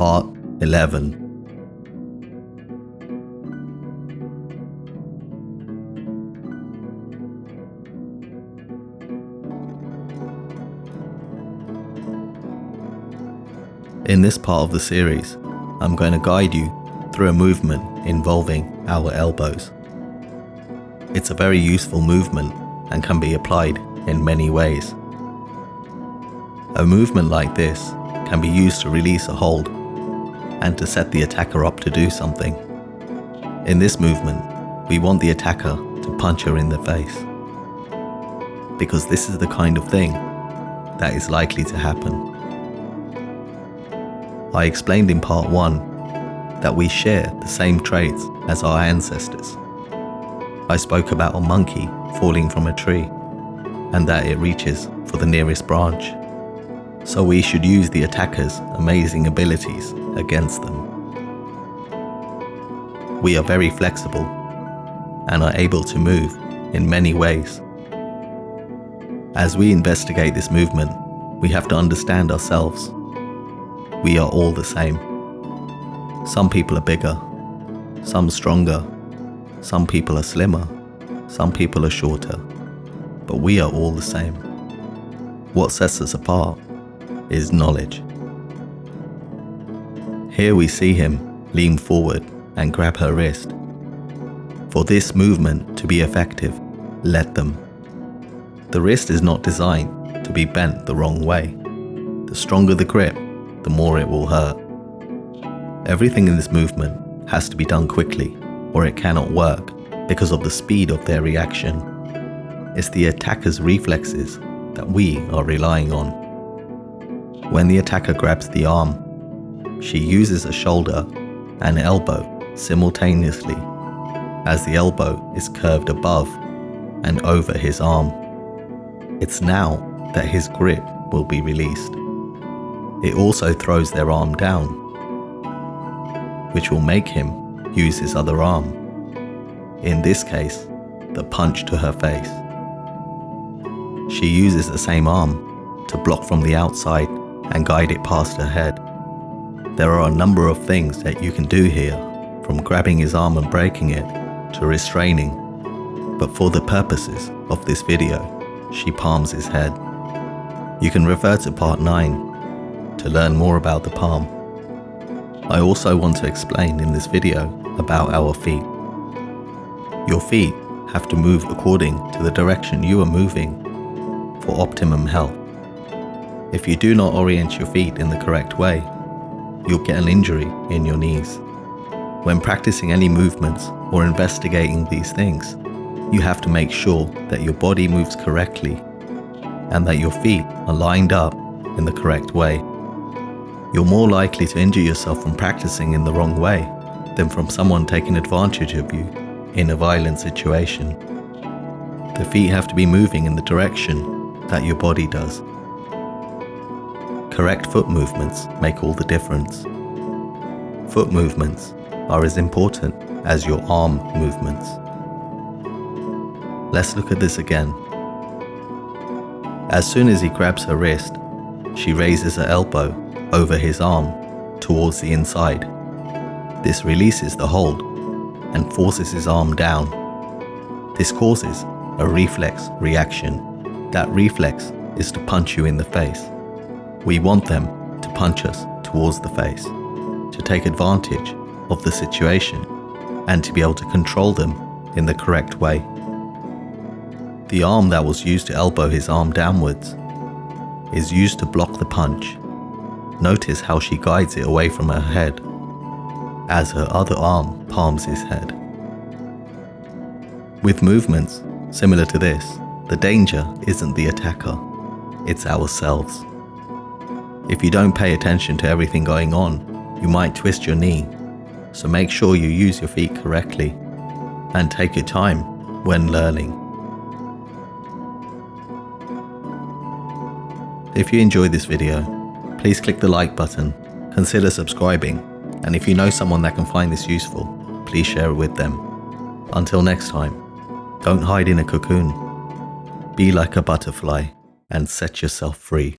Part 11. In this part of the series, I'm going to guide you through a movement involving our elbows. It's a very useful movement and can be applied in many ways. A movement like this can be used to release a hold and to set the attacker up to do something. In this movement, we want the attacker to punch her in the face, because this is the kind of thing that is likely to happen. I explained in part 1 that we share the same traits as our ancestors. I spoke about a monkey falling from a tree and that it reaches for the nearest branch. So we should use the attacker's amazing abilities against them. We are very flexible and are able to move in many ways. As we investigate this movement, we have to understand ourselves. We are all the same. Some people are bigger, some stronger, some people are slimmer, some people are shorter, but we are all the same. What sets us apart is knowledge. Here we see him lean forward and grab her wrist. For this movement to be effective, let them. The wrist is not designed to be bent the wrong way. The stronger the grip, the more it will hurt. Everything in this movement has to be done quickly or it cannot work because of the speed of their reaction. It's the attacker's reflexes that we are relying on. When the attacker grabs the arm, she uses a shoulder and elbow simultaneously, as the elbow is curved above and over his arm. It's now that his grip will be released. It also throws their arm down, which will make him use his other arm, in this case, the punch to her face. She uses the same arm to block from the outside and guide it past her head. There are a number of things that you can do here, from grabbing his arm and breaking it to restraining, but for the purposes of this video, she palms his head. You can refer to part 9 to learn more about the palm. I also want to explain in this video about our feet. Your feet have to move according to the direction you are moving for optimum health. If you do not orient your feet in the correct way, you'll get an injury in your knees. When practicing any movements or investigating these things, you have to make sure that your body moves correctly and that your feet are lined up in the correct way. You're more likely to injure yourself from practicing in the wrong way than from someone taking advantage of you in a violent situation. The feet have to be moving in the direction that your body does. Correct foot movements make all the difference. Foot movements are as important as your arm movements. Let's look at this again. As soon as he grabs her wrist, she raises her elbow over his arm towards the inside. This releases the hold and forces his arm down. This causes a reflex reaction. That reflex is to punch you in the face. We want them to punch us towards the face, to take advantage of the situation and to be able to control them in the correct way. The arm that was used to elbow his arm downwards is used to block the punch. Notice how she guides it away from her head as her other arm palms his head. With movements similar to this, the danger isn't the attacker, it's ourselves. If you don't pay attention to everything going on, you might twist your knee, so make sure you use your feet correctly and take your time when learning. If you enjoyed this video, please click the like button, consider subscribing, and if you know someone that can find this useful, please share it with them. Until next time, don't hide in a cocoon. Be like a butterfly and set yourself free.